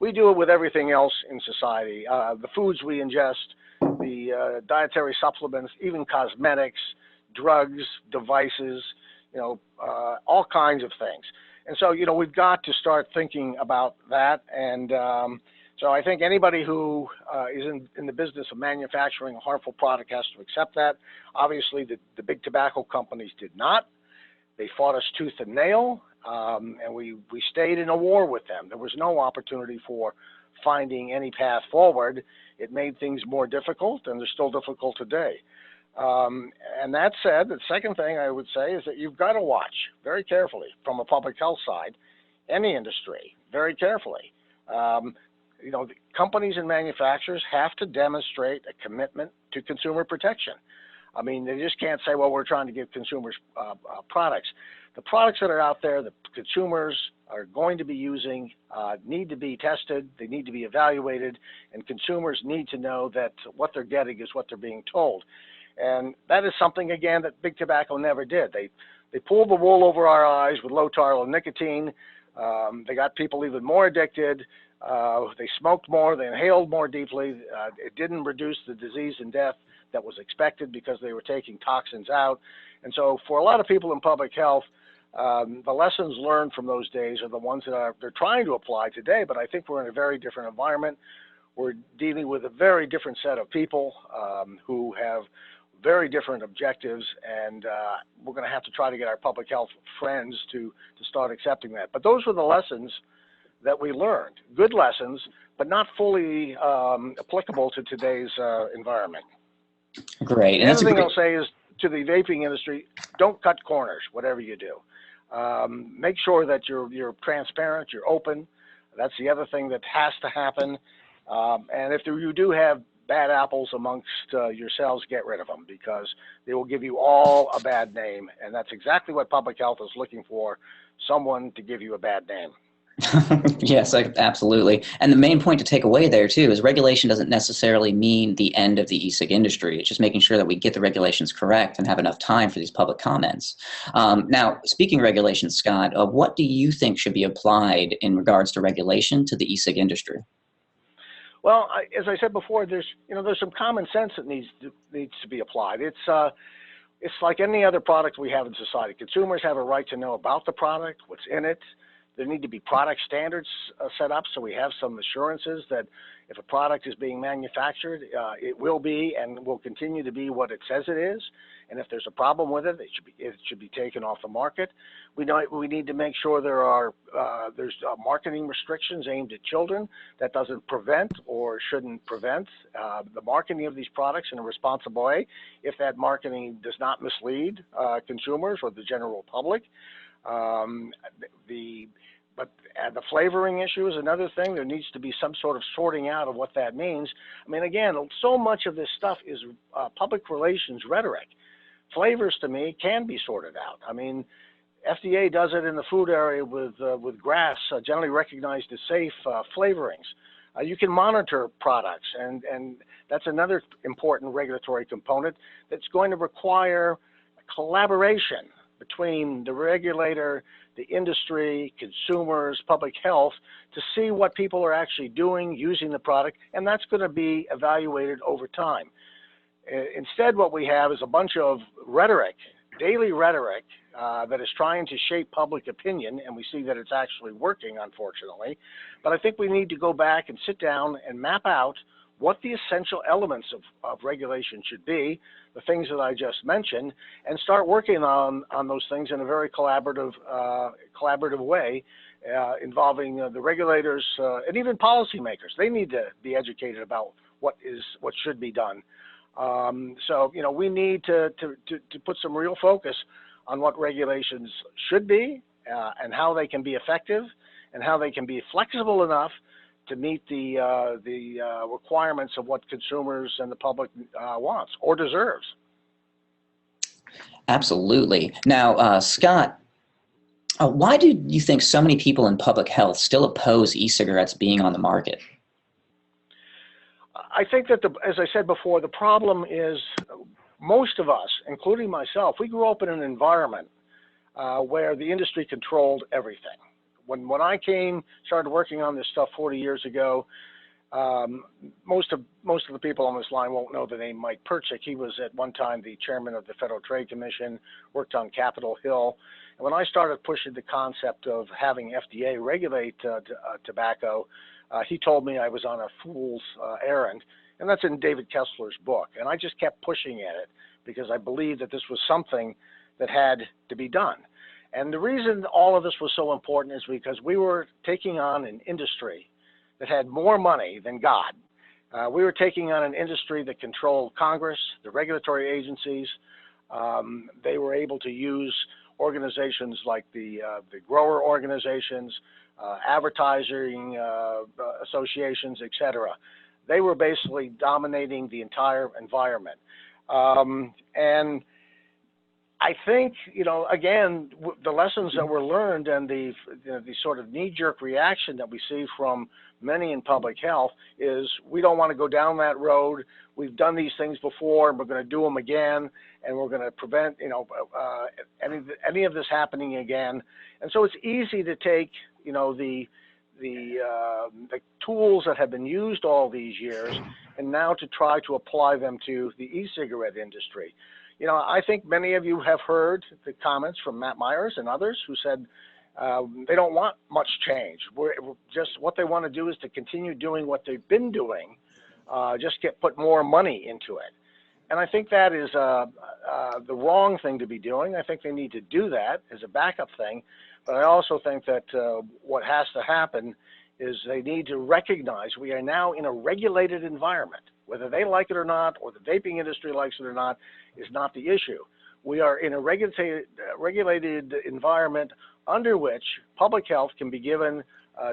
We do it with everything else in society, the foods we ingest, the dietary supplements, even cosmetics, drugs, devices, all kinds of things. And so, we've got to start thinking about that. And so I think anybody who is in the business of manufacturing a harmful product has to accept that. Obviously, the big tobacco companies did not. They fought us tooth and nail, and we stayed in a war with them. There was no opportunity for finding any path forward. It made things more difficult, and they're still difficult today. And that said, the second thing I would say is that you've got to watch very carefully from a public health side, any industry, very carefully. The companies and manufacturers have to demonstrate a commitment to consumer protection. I mean, they just can't say, well, we're trying to give consumers products. The products that are out there, the consumers are going to be using, need to be tested, they need to be evaluated, and consumers need to know that what they're getting is what they're being told. And that is something, again, that big tobacco never did. They pulled the wool over our eyes with low tolerable nicotine. They got people even more addicted. They smoked more, they inhaled more deeply. It didn't reduce the disease and death that was expected because they were taking toxins out. And so for a lot of people in public health, the lessons learned from those days are the ones that they're trying to apply today, but I think we're in a very different environment. We're dealing with a very different set of people who have very different objectives, and we're going to have to try to get our public health friends to start accepting that. But those were the lessons that we learned, good lessons, but not fully applicable to today's environment. Great. And the other thing I'll say is to the vaping industry, don't cut corners, whatever you do. Make sure that you're transparent, you're open. That's the other thing that has to happen. And if you do have bad apples amongst yourselves, get rid of them, because they will give you all a bad name. And that's exactly what public health is looking for, someone to give you a bad name. Yes, absolutely. And the main point to take away there, too, is regulation doesn't necessarily mean the end of the e-cig industry. It's just making sure that we get the regulations correct and have enough time for these public comments. Now, speaking of regulations, Scott, what do you think should be applied in regards to regulation to the e-cig industry? Well, as I said before, there's some common sense that needs to be applied. It's like any other product we have in society. Consumers have a right to know about the product, what's in it. There need to be product standards set up so we have some assurances that if a product is being manufactured, it will be and will continue to be what it says it is. And if there's a problem with it, it should be taken off the market. We need to make sure there's marketing restrictions aimed at children that doesn't prevent or shouldn't prevent the marketing of these products in a responsible way if that marketing does not mislead consumers or the general public. But the flavoring issue is another thing. There needs to be some sort of sorting out of what that means. I mean, again, so much of this stuff is public relations rhetoric. Flavors, to me, can be sorted out. I mean, FDA does it in the food area with grass, generally recognized as safe flavorings. You can monitor products, and that's another important regulatory component that's going to require collaboration between the regulator, the industry, consumers, public health, to see what people are actually doing, using the product, and that's going to be evaluated over time. Instead, what we have is a bunch of rhetoric, daily rhetoric, that is trying to shape public opinion, and we see that it's actually working, unfortunately. But I think we need to go back and sit down and map out what the essential elements of regulation should be, the things that I just mentioned, and start working on those things in a very collaborative way, involving the regulators and even policymakers. They need to be educated about what should be done. So we need to put some real focus on what regulations should be and how they can be effective and how they can be flexible enough to meet the requirements of what consumers and the public wants or deserves. Absolutely. Now, Scott, Why do you think so many people in public health still oppose e-cigarettes being on the market? I think that, as I said before, the problem is most of us, including myself, we grew up in an environment where the industry controlled everything. When I started working on this stuff 40 years ago, most of the people on this line won't know the name Mike Perchik. He was at one time the chairman of the Federal Trade Commission, worked on Capitol Hill. And when I started pushing the concept of having FDA regulate tobacco, he told me I was on a fool's errand. And that's in David Kessler's book. And I just kept pushing at it because I believed that this was something that had to be done. And the reason all of this was so important is because we were taking on an industry that had more money than God. We were taking on an industry that controlled Congress, the regulatory agencies. They were able to use organizations like the grower organizations, advertising associations, etc. They were basically dominating the entire environment. And I think, again, the lessons that were learned and the sort of knee-jerk reaction that we see from many in public health is we don't want to go down that road. We've done these things before, and we're going to do them again, and we're going to prevent, any of this happening again. And so it's easy to take, the tools that have been used all these years and now to try to apply them to the e-cigarette industry. I think many of you have heard the comments from Matt Myers and others who said they don't want much change. Just what they want to do is to continue doing what they've been doing, just put more money into it. And I think that is the wrong thing to be doing. I think they need to do that as a backup thing. But I also think that what has to happen is they need to recognize we are now in a regulated environment. Whether they like it or not, or the vaping industry likes it or not, is not the issue. We are in a regulated environment under which public health can be given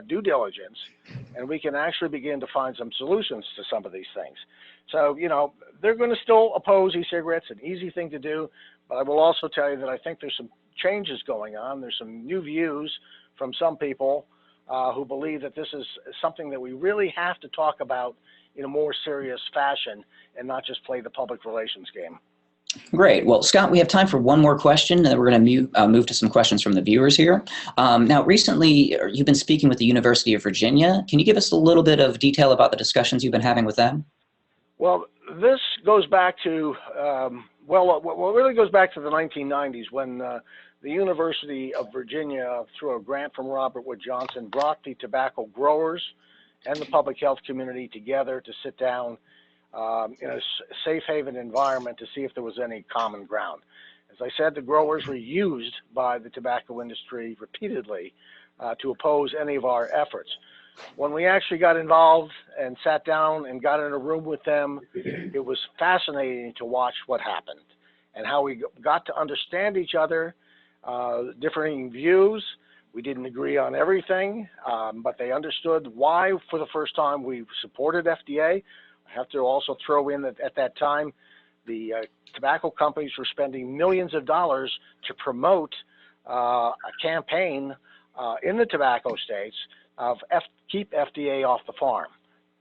due diligence, and we can actually begin to find some solutions to some of these things. So, they're going to still oppose e-cigarettes, an easy thing to do, but I will also tell you that I think there's some changes going on. There's some new views from some people who believe that this is something that we really have to talk about in a more serious fashion and not just play the public relations game. Great. Well, Scott, we have time for one more question, and then we're going to move to some questions from the viewers here. Now, recently, you've been speaking with the University of Virginia. Can you give us a little bit of detail about the discussions you've been having with them? Well, this goes back to, really goes back to the 1990s when the University of Virginia, through a grant from Robert Wood Johnson, brought the tobacco growers and the public health community together to sit down in a safe haven environment to see if there was any common ground. As I said, the growers were used by the tobacco industry repeatedly to oppose any of our efforts. When we actually got involved and sat down and got in a room with them, it was fascinating to watch what happened and how we got to understand each other, differing views. We didn't agree on everything, but they understood why, for the first time, we supported FDA. I have to also throw in that at that time, the tobacco companies were spending millions of dollars to promote a campaign in the tobacco states of keep FDA off the farm,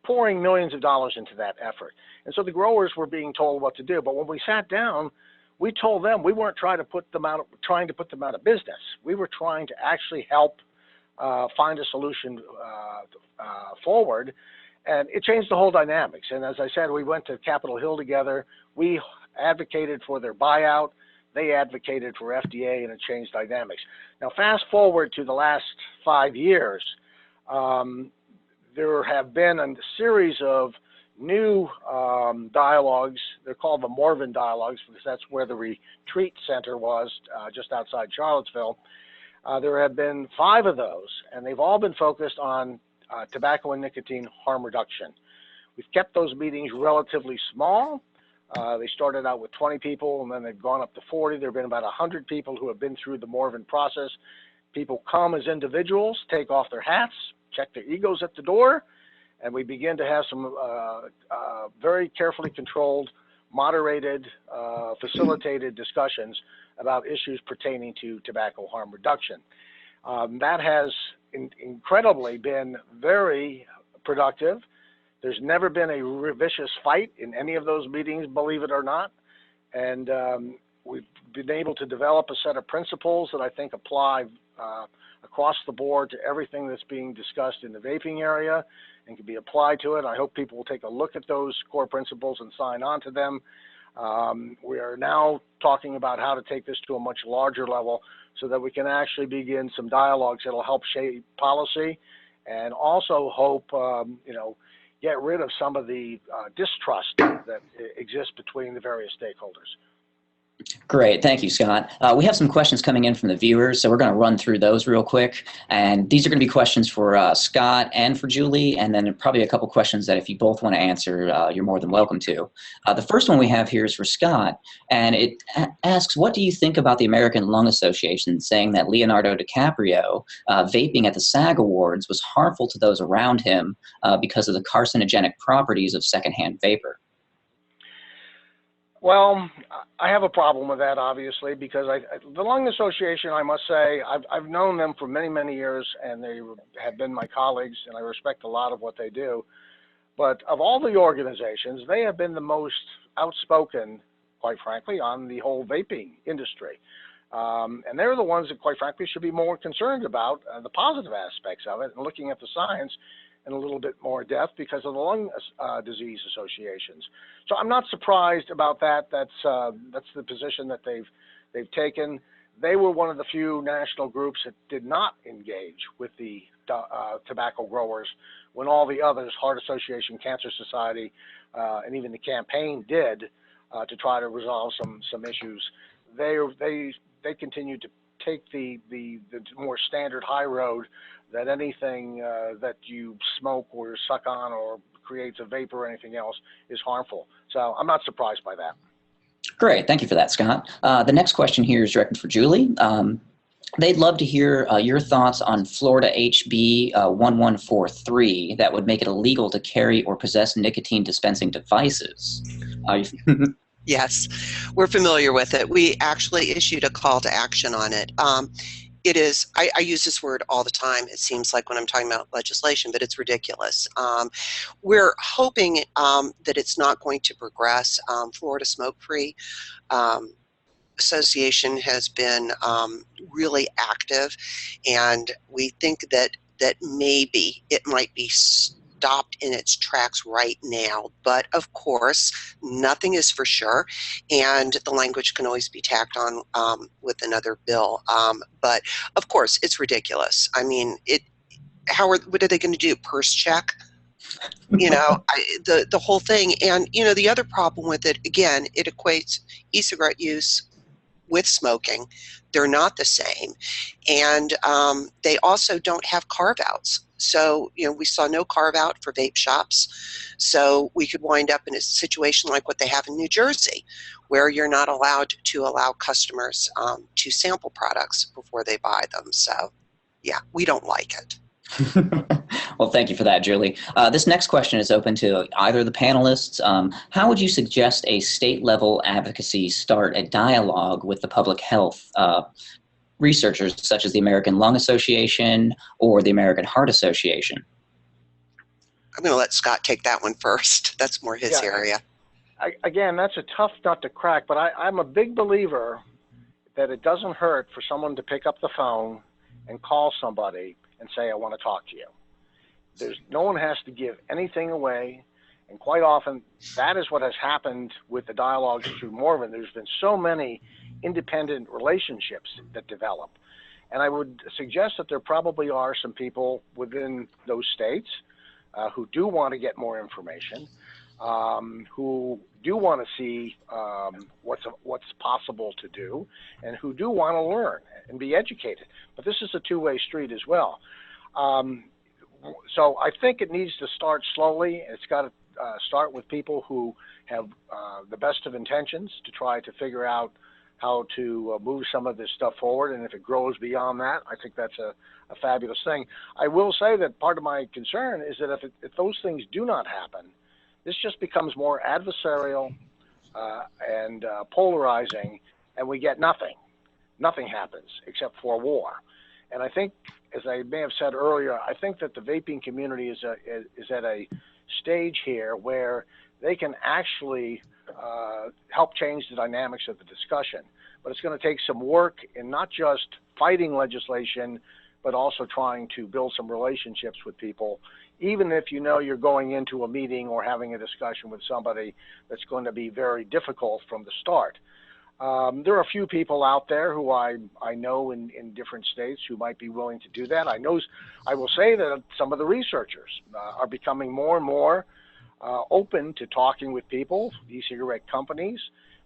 pouring millions of dollars into that effort. And so the growers were being told what to do. But when we sat down, we told them we weren't trying to put them out of business. We were trying to actually help find a solution forward. And it changed the whole dynamics. And as I said, we went to Capitol Hill together. We advocated for their buyout. They advocated for FDA, and it changed dynamics. Now, fast forward to the last 5 years, there have been a series of new dialogues. They're called the Morven Dialogues because that's where the retreat center was, just outside Charlottesville. There have been 5 of those, and they've all been focused on tobacco and nicotine harm reduction. We've kept those meetings relatively small. They started out with 20 people, and then they've gone up to 40. There have been about 100 people who have been through the Morven process. People come as individuals, take off their hats, check their egos at the door, and we begin to have some very carefully controlled, moderated, facilitated discussions about issues pertaining to tobacco harm reduction. That has incredibly been very productive. There's never been a vicious fight in any of those meetings, believe it or not. And we've been able to develop a set of principles that I think apply across the board to everything that's being discussed in the vaping area and can be applied to it. I hope people will take a look at those core principles and sign on to them. We are now talking about how to take this to a much larger level so that we can actually begin some dialogues that will help shape policy and also hope, get rid of some of the distrust that exists between the various stakeholders. Great. Thank you, Scott. We have some questions coming in from the viewers, so we're going to run through those real quick. And these are going to be questions for Scott and for Julie, and then probably a couple questions that if you both want to answer, you're more than welcome to. The first one we have here is for Scott, and it asks, what do you think about the American Lung Association saying that Leonardo DiCaprio vaping at the SAG Awards was harmful to those around him because of the carcinogenic properties of secondhand vapor? Well, I have a problem with that, obviously, because the Lung Association, I must say, I've known them for many, many years, and they have been my colleagues, and I respect a lot of what they do. But of all the organizations, they have been the most outspoken, quite frankly, on the whole vaping industry. And they're the ones that, quite frankly, should be more concerned about the positive aspects of it and looking at the science in a little bit more depth because of the lung disease associations. So I'm not surprised about that. That's the position that they've taken. They were one of the few national groups that did not engage with the tobacco growers when all the others, Heart Association, Cancer Society, and even the campaign did to try to resolve some issues. They continue to take the more standard high road that anything that you smoke or suck on or creates a vapor or anything else is harmful. So I'm not surprised by that. Great. Thank you for that, Scott. The next question here is directed for Julie. They'd love to hear your thoughts on Florida HB 1143 that would make it illegal to carry or possess nicotine dispensing devices. Yes, we're familiar with it. We actually issued a call to action on it. It is, I use this word all the time, it seems like, when I'm talking about legislation, but it's ridiculous. We're hoping that it's not going to progress. Florida Smoke Free Association has been really active, and we think that maybe it might be stopped in its tracks right now, but of course nothing is for sure, and the language can always be tacked on with another bill, but of course it's ridiculous. I mean, what are they going to do, purse check? The whole thing. And the other problem with it, again, it equates e-cigarette use with smoking. They're not the same, and they also don't have carve-outs. So, we saw no carve-out for vape shops. So we could wind up in a situation like what they have in New Jersey, where you're not allowed to allow customers to sample products before they buy them. So, yeah, we don't like it. Well, thank you for that, Julie. This next question is open to either of the panelists. How would you suggest a state-level advocacy start a dialogue with the public health researchers such as the American Lung Association or the American Heart Association? I'm going to let Scott take that one first. That's more his area. Again, that's a tough nut to crack, but I'm a big believer that it doesn't hurt for someone to pick up the phone and call somebody and say, I want to talk to you. No one has to give anything away, and quite often that is what has happened with the dialogues through Morven. There's been so many independent relationships that develop, and I would suggest that there probably are some people within those states who do want to get more information, who do want to see what's possible to do, and who do want to learn and be educated. But this is a two-way street as well. So I think it needs to start slowly. It's got to start with people who have the best of intentions to try to figure out how to move some of this stuff forward. And if it grows beyond that, I think that's a fabulous thing. I will say that part of my concern is that if those things do not happen, this just becomes more adversarial and polarizing, and we get nothing. Nothing happens except for war. And I think, as I may have said earlier, I think that the vaping community is at a stage here where they can actually help change the dynamics of the discussion. But it's going to take some work in not just fighting legislation, but also trying to build some relationships with people, even if you know you're going into a meeting or having a discussion with somebody that's going to be very difficult from the start. There are a few people out there who I know in different states who might be willing to do that. I will say that some of the researchers are becoming more and more open to talking with people, e-cigarette companies,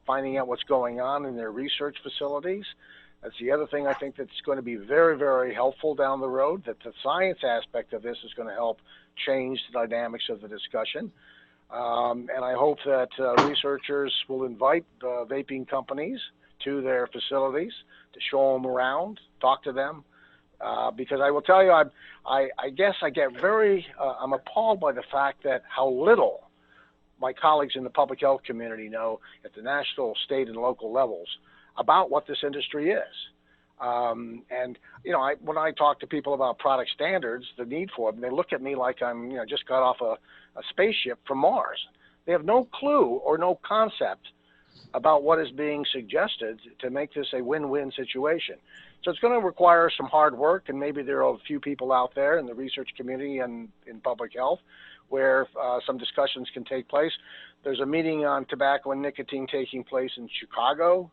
finding out what's going on in their research facilities. That's the other thing I think that's going to be very, very helpful down the road, that the science aspect of this is going to help change the dynamics of the discussion. And I hope that researchers will invite vaping companies to their facilities to show them around, talk to them, because I will tell you, I guess I get I'm appalled by the fact that how little my colleagues in the public health community know at the national, state, and local levels about what this industry is. And, you know, when I talk to people about product standards, the need for them, they look at me like I'm, just got off a spaceship from Mars. They have no clue or no concept about what is being suggested to make this a win-win situation. So it's going to require some hard work, and maybe there are a few people out there in the research community and in public health where some discussions can take place. There's a meeting on tobacco and nicotine taking place in Chicago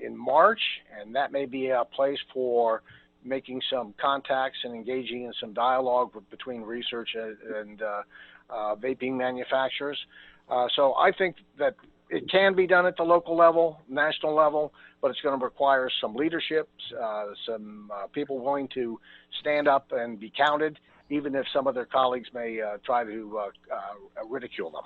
in March, and that may be a place for making some contacts and engaging in some dialogue between research and vaping manufacturers. So I think that it can be done at the local level, national level, but it's going to require some leadership, some people willing to stand up and be counted, even if some of their colleagues may try to ridicule them.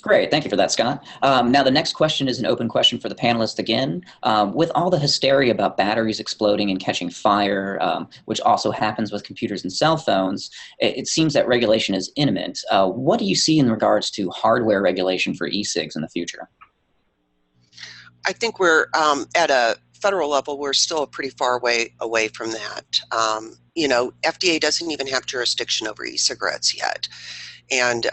Great, thank you for that, Scott. Now the next question is an open question for the panelists again. With all the hysteria about batteries exploding and catching fire, which also happens with computers and cell phones, it seems that regulation is imminent. What do you see in regards to hardware regulation for e-cigs in the future? I think we're at a federal level, we're still pretty far away from that. FDA doesn't even have jurisdiction over e-cigarettes yet. And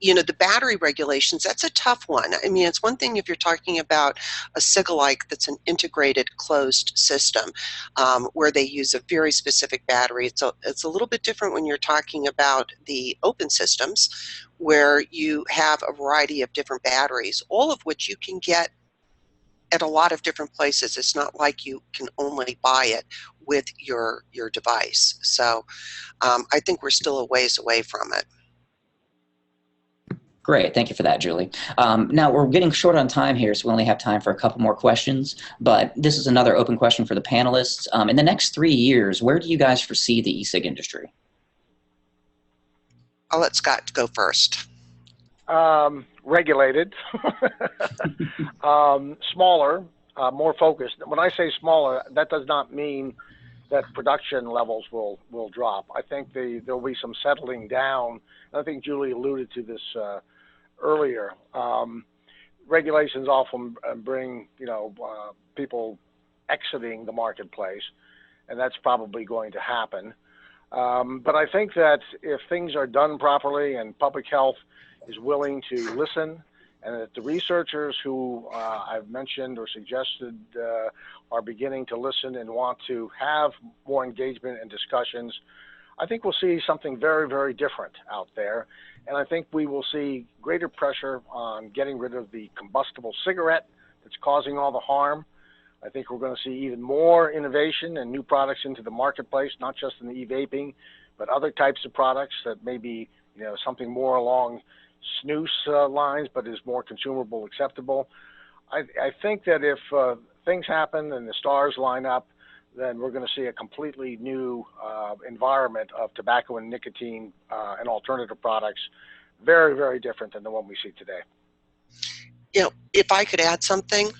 the battery regulations, that's a tough one. I mean, it's one thing if you're talking about a cig-alike that's an integrated closed system where they use a very specific battery. It's a little bit different when you're talking about the open systems where you have a variety of different batteries, all of which you can get at a lot of different places. It's not like you can only buy it with your device. So I think we're still a ways away from it. Great, thank you for that, Julie. Now we're getting short on time here, so we only have time for a couple more questions, but this is another open question for the panelists. In the next 3 years, where do you guys foresee the e-cig industry? I'll let Scott go first. Regulated, smaller, more focused. When I say smaller, that does not mean that production levels will drop. I think there'll be some settling down. I think Julie alluded to this earlier. Regulations often bring people exiting the marketplace, and that's probably going to happen. But I think that if things are done properly and public health is willing to listen, and that the researchers who I've mentioned or suggested are beginning to listen and want to have more engagement and discussions, I think we'll see something very, very different out there. And I think we will see greater pressure on getting rid of the combustible cigarette that's causing all the harm. I think we're going to see even more innovation and new products into the marketplace, not just in the e-vaping, but other types of products that may be something more along snus lines, but is more consumable, acceptable. I think that if things happen and the stars line up, then we're going to see a completely new environment of tobacco and nicotine and alternative products, very, very different than the one we see today. If I could add something,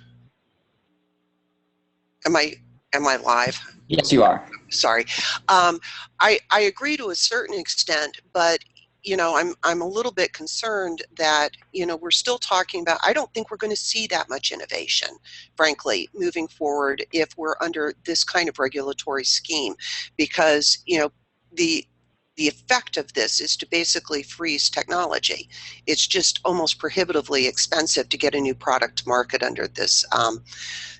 am I live? Yes, you are. Sorry. I agree to a certain extent, but I'm a little bit concerned that, we're still talking about, I don't think we're going to see that much innovation, frankly, moving forward if we're under this kind of regulatory scheme, because, the effect of this is to basically freeze technology. It's just almost prohibitively expensive to get a new product to market under this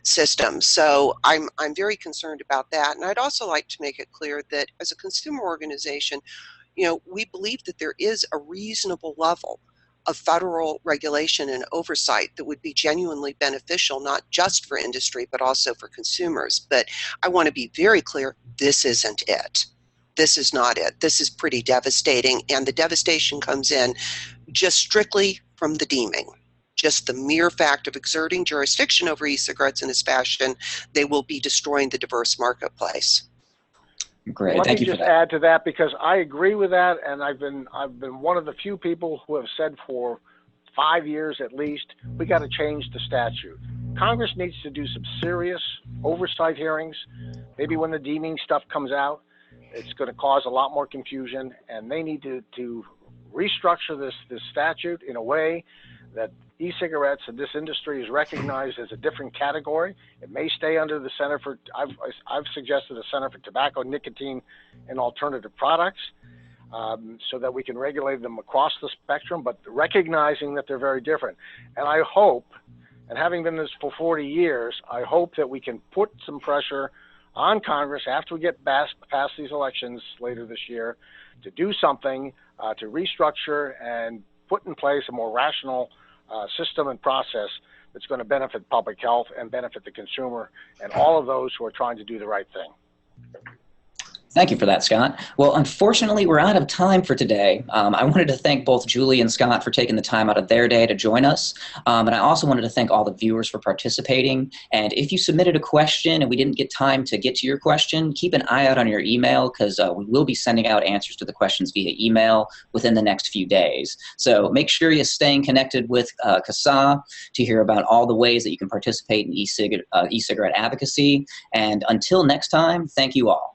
system. So I'm very concerned about that. And I'd also like to make it clear that as a consumer organization, we believe that there is a reasonable level of federal regulation and oversight that would be genuinely beneficial, not just for industry, but also for consumers. But I want to be very clear, this isn't it. This is not it. This is pretty devastating, and the devastation comes in just strictly from the deeming. Just the mere fact of exerting jurisdiction over e-cigarettes in this fashion, they will be destroying the diverse marketplace. Great. Let Thank me you for just that. add to that, because I agree with that, and I've been one of the few people who have said for 5 years at least, we got to change the statute. Congress needs to do some serious oversight hearings. Maybe when the deeming stuff comes out, it's going to cause a lot more confusion, and they need to restructure this statute in a way that e-cigarettes and this industry is recognized as a different category. It may stay under the Center for, I've suggested a Center for Tobacco, Nicotine, and Alternative Products, so that we can regulate them across the spectrum, but recognizing that they're very different. And I hope, and having been this for 40 years, I hope that we can put some pressure on Congress after we get past these elections later this year to do something to restructure and put in place a more rational system and process that's going to benefit public health and benefit the consumer and all of those who are trying to do the right thing. Thank you for that, Scott. Well, unfortunately, we're out of time for today. I wanted to thank both Julie and Scott for taking the time out of their day to join us. And I also wanted to thank all the viewers for participating. And if you submitted a question and we didn't get time to get to your question, keep an eye out on your email, because we will be sending out answers to the questions via email within the next few days. So make sure you're staying connected with CASAA to hear about all the ways that you can participate in e-cigarette advocacy. And until next time, thank you all.